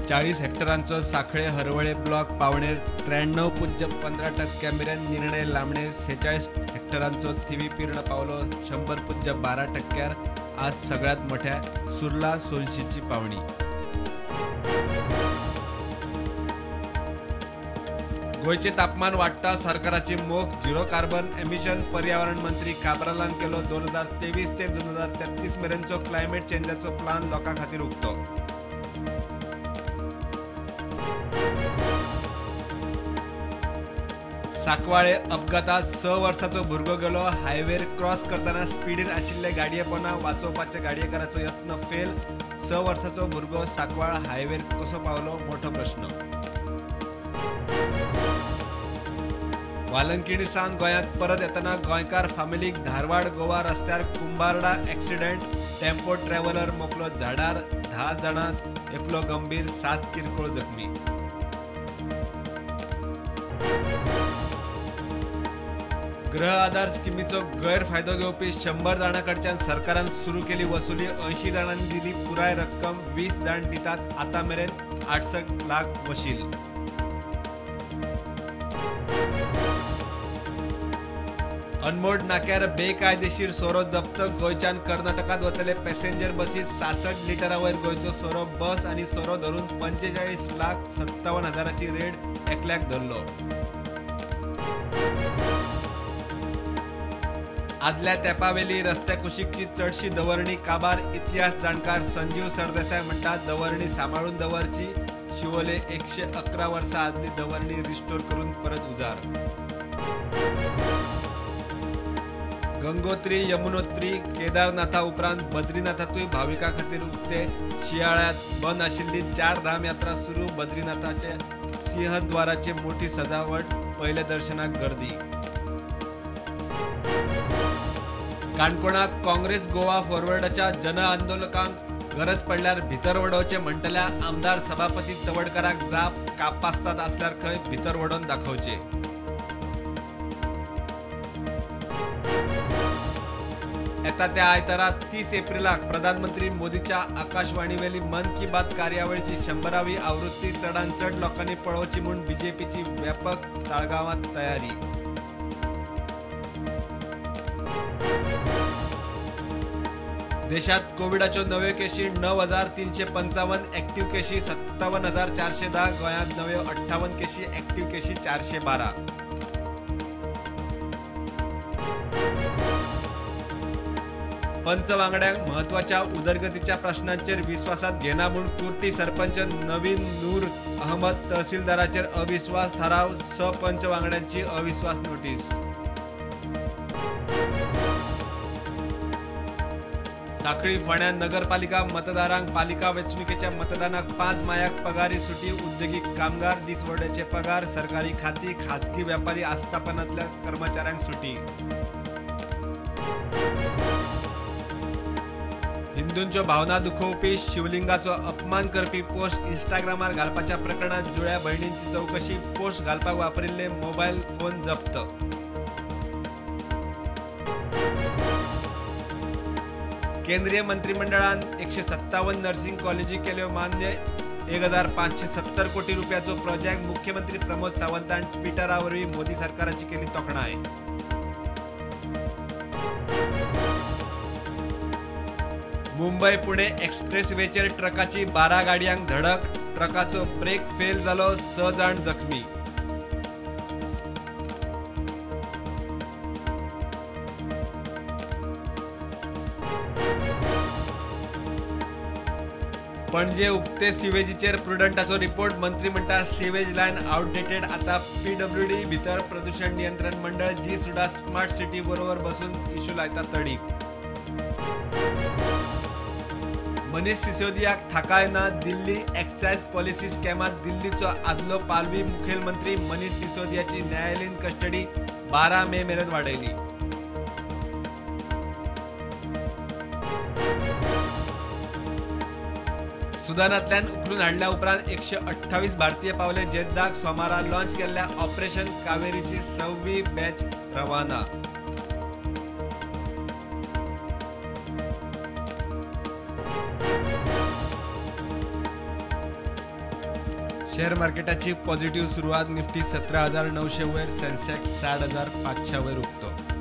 40 हेक्टरांचो साखळे Harvalem block पावणेर 93.15% मेरेन निर्णय लांबणे 46 हेक्टरांचो थिवी पिर्ण पावलो 100.12%. आज सगळ्यात मोठ्या सुर्ला सोनशीची पावणी. गोयचे तापमान वाढता सरकाराची मोख झिरो कार्बन एमिशन. पर्यावरण मंत्री काब्रालान केलो 2023 ते 2033 मेरेनचो क्लायमेट चेंजाचो प्लान लोकां खातीर उक्तो. साकवाळे अपघातात 6 वर्साचो भुरगो गेलो. हायवेर क्रॉस करतना स्पीडीर आशिल्ले गाडयेपणा वाचोवपाचे गाडयेकाराचो यत्न फेल. 6 वर्साचो भुरगो साकवाळ हायवेर कसो पावलो मोठो प्रश्न. वालंकिणी सावन गोंयांत परत येतना गोंयकार फामिलीक धारवाड गोवा रस्त्यार कुंबारडा एक्सिडेंट. टेम्पो ट्रॅव्हलर मोकलो झाडार. 10 जाणां एकलो गंभीर 7 किरकोळ जखमी. गृह आधार स्किमीचो गैरफायदो घेवपी 100 जाणां कडच्यान सरकारान सुरू केली वसुली. 80 जाणांनी दिली पुराय रक्कम. 20 जाण दितात आतां मेरेन 68 लाख वशील. अनमोड नाक्यार बेकायदेशीर सोरो जप्त. गोंयच्यान कर्नाटकात वतले पॅसेंजर बसीत 66 लिटरा वयर गोंयचो सोरो. बस आनी सोरो धरून 45,57,000ची रेड एकल्याक धरलो. आदल्या तेंपावेली रस्त्या कुशीकची चडशी दवरणी काबार. इतिहास जाणकार संजीव सरदेसाय म्हणटात दवरणी सांबाळून दवरची. शिवोले 111 वर्सां आदली दवरणी रिस्टोर करून परत उजार. गंगोत्री यमुनोत्री केदारनाथा उपरांत बद्रीनाथातूय भाविकां खातीर उक्ते. शियाळ्यात बंद आशिल्ली 4 धाम यात्रा सुरू. बद्रीनाथाचे सिंहद्वाराचे मोठी सजावट. पयले दर्शनाक गर्दी. काणकोणाक काँग्रेस गोवा फॉरवर्डाच्या जन आंदोलकांक गरज पडल्यार भितर वडोवचे म्हणटल्या आमदार सभापती तवडकराक जाप. कापासतात आसल्यार खंय भितर वडोवन दाखोवचे. येता त्या आयतारा 30 एप्रिलाक प्रधानमंत्री मोदीच्या आकाशवाणीवेली मन की बात कार्यावळीची 100वी आवृत्ती चडांत चड लोकांनी पळोवची म्हूण बीजेपीची व्यापक ताळगांवात तयारी. देशात कोविडाच्यो नव्यो केशी 9,355. एक्टिव्ह केशी 57,410. गोंयांत नव्यो 58 केशी. एक्टिव्ह केशी 412. पंच वांगड्यांक म्हत्वाच्या उदरगतीच्या प्रश्नांचेर विश्वासात घेना म्हूण कुर्टी सरपंच नवीन नूर अहमद. तहसीलदाराचेर अविश्वास थाराव. पंच वांगड्यांची अविश्वास नोटीस. साखळी फोंड्या नगरपालिका मतदारांक पालिका वेंचणुकेच्या मतदानाक 5 मायाक पगारी सुटी. उद्देगीक कामगार दिसवड्याचे पगार. सरकारी खाती खाजगी व्यापारी आस्थापनांतल्या कर्मचाऱ्यांक सुटी. हिंदूंच्यो भावना दुखोवपी शिवलिंगाचो अपमान करपी पोस्ट इंस्टाग्रामार घालपाच्या प्रकरणात जुळ्या भयणींची चवकशी. पोस्ट घालपाक वापरिल्ले मोबायल फोन जप्त. केंद्रीय मंत्रिमंडळान 157 नर्सिंग कॉलेजी केल्यो मान्य. 1,570 कोटी रुपयाचो प्रोजेक्ट. मुख्यमंत्री प्रमोद सावंतान ट्विटरावरवीं मोदी सरकाराची केली तोखणाय. मुंबई पुणे एक्सप्रेसवेचेर ट्रकाची 12 गाडयांक धडक. ट्रकाचो ब्रेक फेल जालो. 6 जाण जखमी. पणजे उक्ते सिवेजीचेर प्रुडंटाचो रिपोर्ट. मंत्री म्हणटा सिवेज लायन आउटडेटेड. आता PWD भितर प्रदूषण नियंत्रण मंडळ जी सुद्धा स्मार्ट सिटी बरोबर बसून इश्यू लायता तडीक. मनीष सिसोदियाक थाकाय ना. दिल्ली एक्सायज पॉलिसी स्कॅमात दिल्लीचो आदलो पालवी मुखेलमंत्री मनीष सिसोदियाची न्यायालयीन कस्टडी 12 मे मेरेन वाडयली. सुदानांतल्यान उखलून हाडल्या उपरांत 128 भारतीय पावले. जेद्दाक सोमारा लॉन्च केल्ल्या ऑपरेशन कावेरीची 6वी बॅच रवाना. शेअर मार्केटाची पॉझिटिव्ह सुरुवात. निफ्टी 17,900 वर, सेन्सेक्स 60,500 वर उठतो.